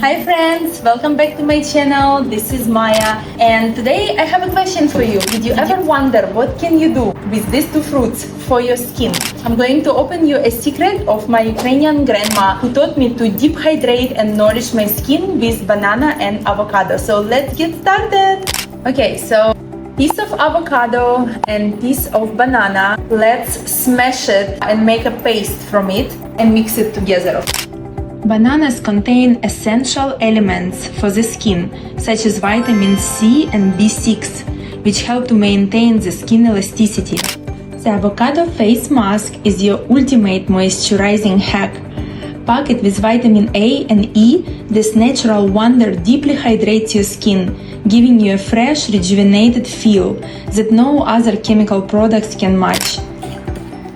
Hi friends, welcome back to my channel. This is Maya and today I have a question for you. Did you ever wonder what can you do with these two fruits for your skin? I'm going to open you a secret of my Ukrainian grandma who taught me to deep hydrate and nourish my skin with banana and avocado. So let's get started. Okay, so piece of avocado and piece of banana. Let's smash it and make a paste from it and mix it together. Bananas contain essential elements for the skin, such as vitamin C and B6, which help to maintain the skin elasticity. The avocado face mask is your ultimate moisturizing hack. Pack it with vitamin A and E, this natural wonder deeply hydrates your skin, giving you a fresh, rejuvenated feel that no other chemical products can match.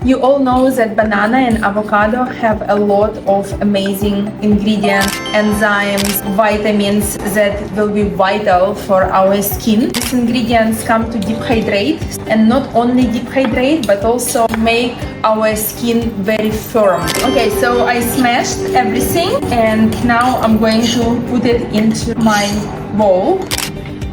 You all know that banana and avocado have a lot of amazing ingredients, enzymes, vitamins that will be vital for our skin. These ingredients come to deep hydrate, and not only deep hydrate but also make our skin very firm. Okay, so I smashed everything and now I'm going to put it into my bowl.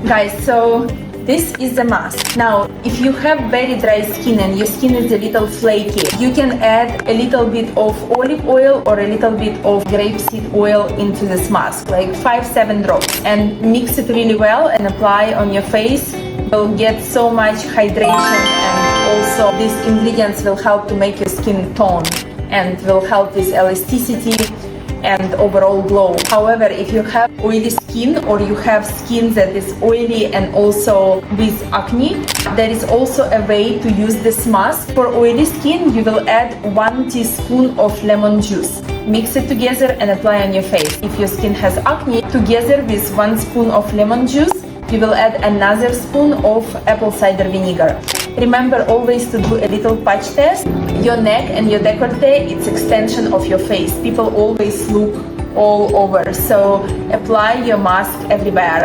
Guys, so this is the mask. Now, if you have very dry skin and your skin is a little flaky, you can add a little bit of olive oil or a little bit of grapeseed oil into this mask, like 5-7 drops, and mix it really well and apply on your face. You'll get so much hydration, and also these ingredients will help to make your skin tone and will help with elasticity and overall glow. However, if you have oily skin or you have skin that is oily and also with acne, there is also a way to use this mask. For oily skin, you will add 1 teaspoon of lemon juice. Mix it together and apply on your face. If your skin has acne, together with 1 spoon of lemon juice, you will add another spoon of apple cider vinegar. Remember always to do a little patch test. Your neck and your décolleté, it's extension of your face. People always look all over, so apply your mask everywhere.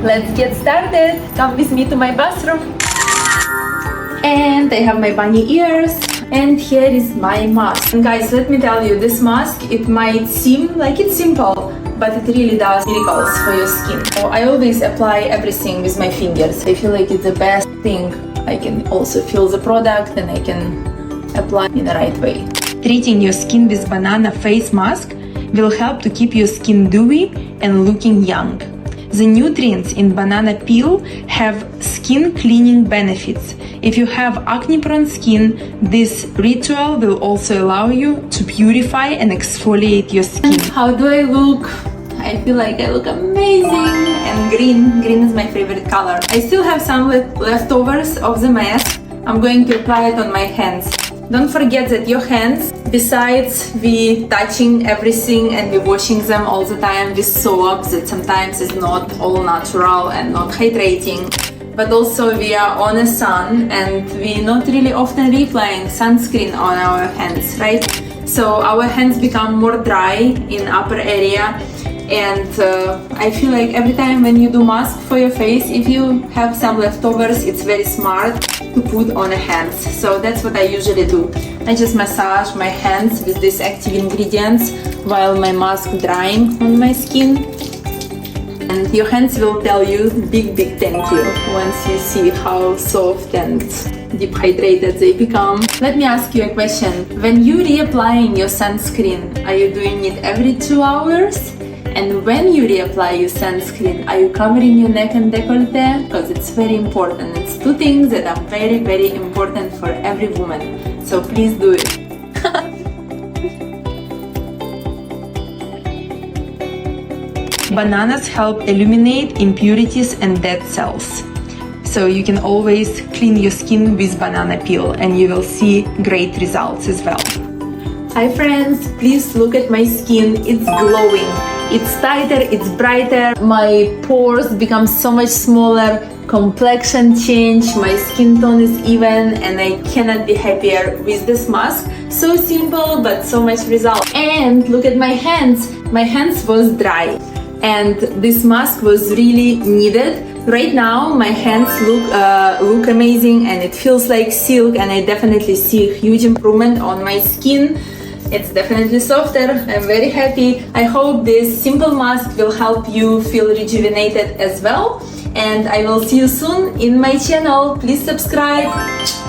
Let's get started. Come with me to my bathroom. And I have my bunny ears. And here is my mask. And guys, let me tell you, this mask, it might seem like it's simple, but it really does miracles for your skin. So I always apply everything with my fingers. I feel like it's the best thing. I can also feel the product and I can apply in the right way. Treating your skin with banana face mask will help to keep your skin dewy and looking young. The nutrients in banana peel have skin cleaning benefits. If you have acne-prone skin, this ritual will also allow you to purify and exfoliate your skin. How do I look? I feel like I look amazing, and green is my favorite color. I still have some leftovers of the mask. I'm going to apply it on my hands. Don't forget that your hands, besides we touching everything and we washing them all the time with soap that sometimes is not all natural and not hydrating, but also we are on the sun and we not really often reapplying sunscreen on our hands, right? So our hands become more dry in upper area, and I feel like every time when you do mask for your face, if you have some leftovers, it's very smart to put on the hands. So that's what I usually do. I just massage my hands with these active ingredients while my mask drying on my skin. And your hands will tell you big thank you once you see how soft and deep hydrated they become. Let me ask you a question. When you reapplying your sunscreen, are you doing it every 2 hours? And when you reapply your sunscreen, are you covering your neck and décolleté? Because it's very important. It's 2 things that are very important for every woman. So please do it. Bananas help eliminate impurities and dead cells. So you can always clean your skin with banana peel and you will see great results as well. Hi friends, please look at my skin. It's glowing. It's tighter, it's brighter, my pores become so much smaller, complexion change, my skin tone is even, and I cannot be happier with this mask. So simple, but so much result. And look at my hands. My hands was dry, and this mask was really needed. Right now, my hands look amazing, and it feels like silk, and I definitely see a huge improvement on my skin. It's definitely softer. I'm very happy. I hope this simple mask will help you feel rejuvenated as well. And I will see you soon in my channel. Please subscribe.